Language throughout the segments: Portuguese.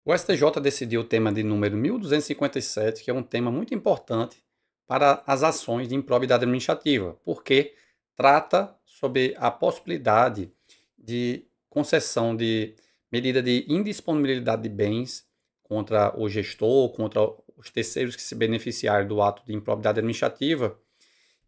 O STJ decidiu o tema de número 1257, que é um tema muito importante para as ações de improbidade administrativa, porque trata sobre a possibilidade de concessão de medida de indisponibilidade de bens contra o gestor, contra os terceiros que se beneficiarem do ato de improbidade administrativa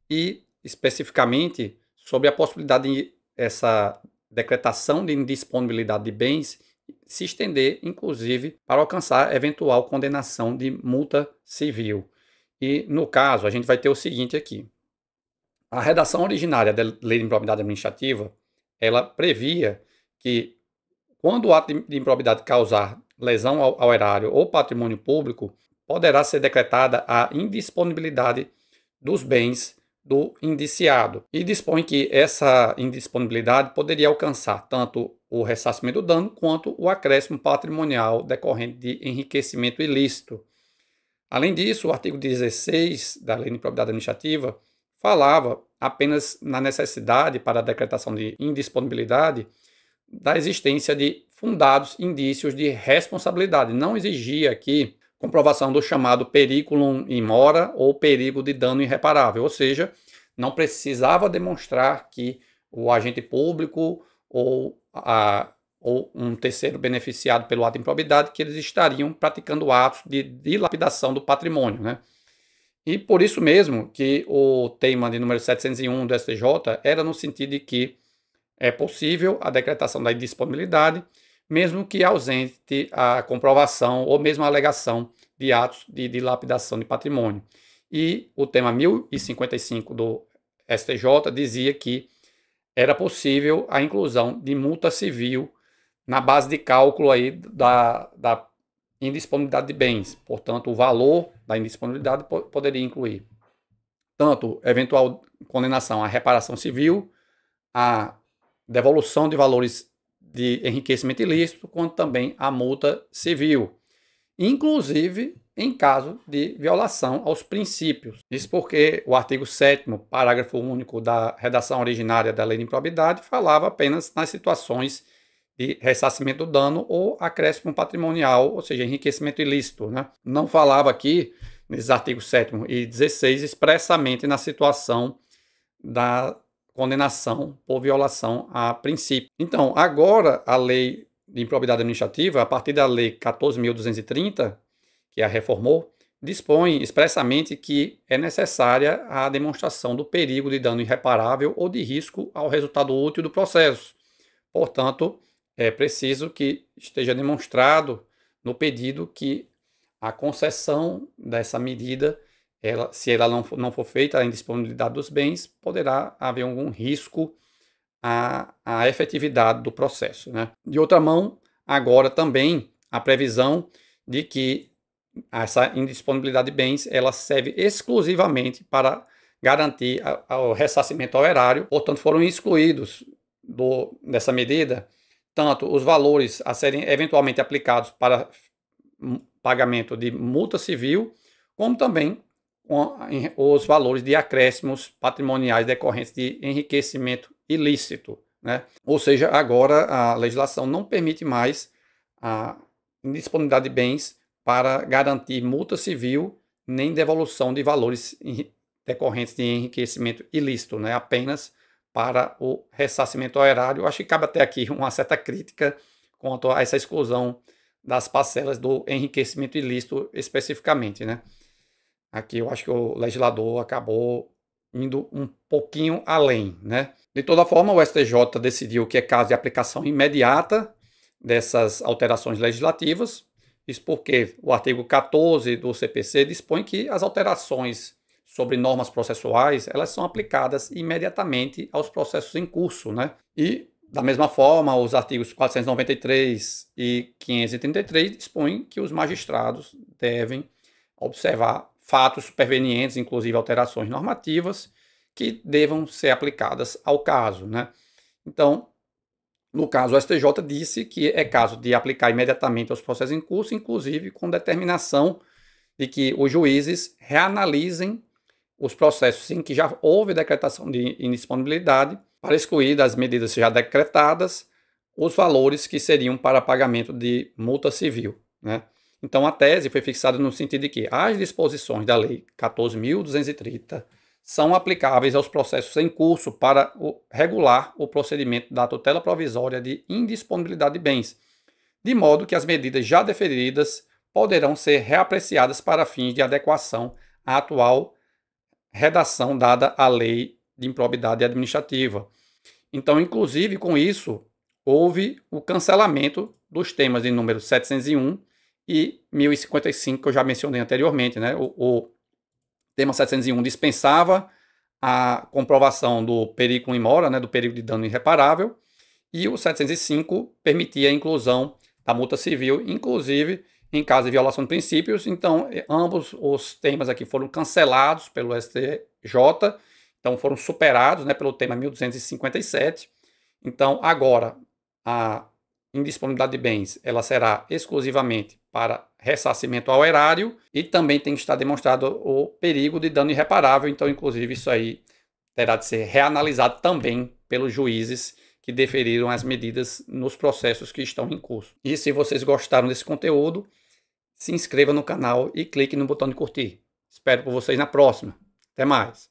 e, especificamente, sobre a possibilidade de essa decretação de indisponibilidade de bens se estender, inclusive, para alcançar eventual condenação de multa civil. E, no caso, a gente vai ter o seguinte aqui. A redação originária da Lei de Improbidade Administrativa, ela previa que, quando o ato de improbidade causar lesão ao erário ou patrimônio público, poderá ser decretada a indisponibilidade dos bens do indiciado e dispõe que essa indisponibilidade poderia alcançar tanto o ressarcimento do dano quanto o acréscimo patrimonial decorrente de enriquecimento ilícito. Além disso, o artigo 16 da Lei de Improbidade Administrativa falava apenas na necessidade para a decretação de indisponibilidade da existência de fundados indícios de responsabilidade. Não exigia aqui comprovação do chamado periculum in mora ou perigo de dano irreparável, ou seja, não precisava demonstrar que o agente público ou um terceiro beneficiado pelo ato de improbidade, que eles estariam praticando atos de dilapidação do patrimônio, né? E por isso mesmo que o tema de número 701 do STJ era no sentido de que é possível a decretação da indisponibilidade, mesmo que ausente a comprovação ou mesmo a alegação de atos de dilapidação de patrimônio. E o tema 1055 do STJ dizia que era possível a inclusão de multa civil na base de cálculo aí da indisponibilidade de bens. Portanto, o valor da indisponibilidade poderia incluir tanto eventual condenação à reparação civil, a devolução de valores de enriquecimento ilícito, quanto também a multa civil, inclusive em caso de violação aos princípios. Isso porque o artigo 7º, parágrafo único da redação originária da Lei de Improbidade falava apenas nas situações de ressarcimento do dano ou acréscimo patrimonial, ou seja, enriquecimento ilícito, né? Não falava aqui, nesses artigos 7º e 16, expressamente na situação da condenação por violação a princípio. Então, agora a Lei de Improbidade Administrativa, a partir da Lei 14.230, que a reformou, dispõe expressamente que é necessária a demonstração do perigo de dano irreparável ou de risco ao resultado útil do processo. Portanto, é preciso que esteja demonstrado no pedido que a concessão dessa medida, se ela não for feita, a indisponibilidade dos bens, poderá haver algum risco à efetividade do processo, né? De outra mão, agora também a previsão de que essa indisponibilidade de bens ela serve exclusivamente para garantir o ressarcimento ao erário, portanto foram excluídos dessa medida tanto os valores a serem eventualmente aplicados para pagamento de multa civil, como também os valores de acréscimos patrimoniais decorrentes de enriquecimento ilícito, né? Ou seja, agora a legislação não permite mais a indisponibilidade de bens para garantir multa civil nem devolução de valores decorrentes de enriquecimento ilícito, né? Apenas para o ressarcimento ao erário. Eu acho que cabe até aqui uma certa crítica quanto a essa exclusão das parcelas do enriquecimento ilícito especificamente, né? Aqui eu acho que o legislador acabou indo um pouquinho além, né? De toda forma, o STJ decidiu que é caso de aplicação imediata dessas alterações legislativas. Isso porque o artigo 14 do CPC dispõe que as alterações sobre normas processuais, elas são aplicadas imediatamente aos processos em curso, né? E, da mesma forma, os artigos 493 e 533 dispõem que os magistrados devem observar fatos supervenientes, inclusive alterações normativas, que devam ser aplicadas ao caso, né? Então, no caso, o STJ disse que é caso de aplicar imediatamente aos processos em curso, inclusive com determinação de que os juízes reanalisem os processos em que já houve decretação de indisponibilidade para excluir das medidas já decretadas os valores que seriam para pagamento de multa civil. né? Então, a tese foi fixada no sentido de que as disposições da Lei 14.230 são aplicáveis aos processos em curso para regular o procedimento da tutela provisória de indisponibilidade de bens, de modo que as medidas já deferidas poderão ser reapreciadas para fins de adequação à atual redação dada à Lei de Improbidade Administrativa. Então, inclusive, com isso, houve o cancelamento dos temas de número 701 e 1055, que eu já mencionei anteriormente, né? O tema 701 dispensava a comprovação do perigo in mora, né, do perigo de dano irreparável, e o 705 permitia a inclusão da multa civil, inclusive em caso de violação de princípios. Então, ambos os temas aqui foram cancelados pelo STJ, então foram superados, né, pelo tema 1257. Então, agora, a indisponibilidade de bens ela será exclusivamente para ressarcimento ao erário e também tem que estar demonstrado o perigo de dano irreparável. Então, inclusive, isso aí terá de ser reanalisado também pelos juízes que deferiram as medidas nos processos que estão em curso. E se vocês gostaram desse conteúdo, se inscreva no canal e clique no botão de curtir. Espero por vocês na próxima. Até mais!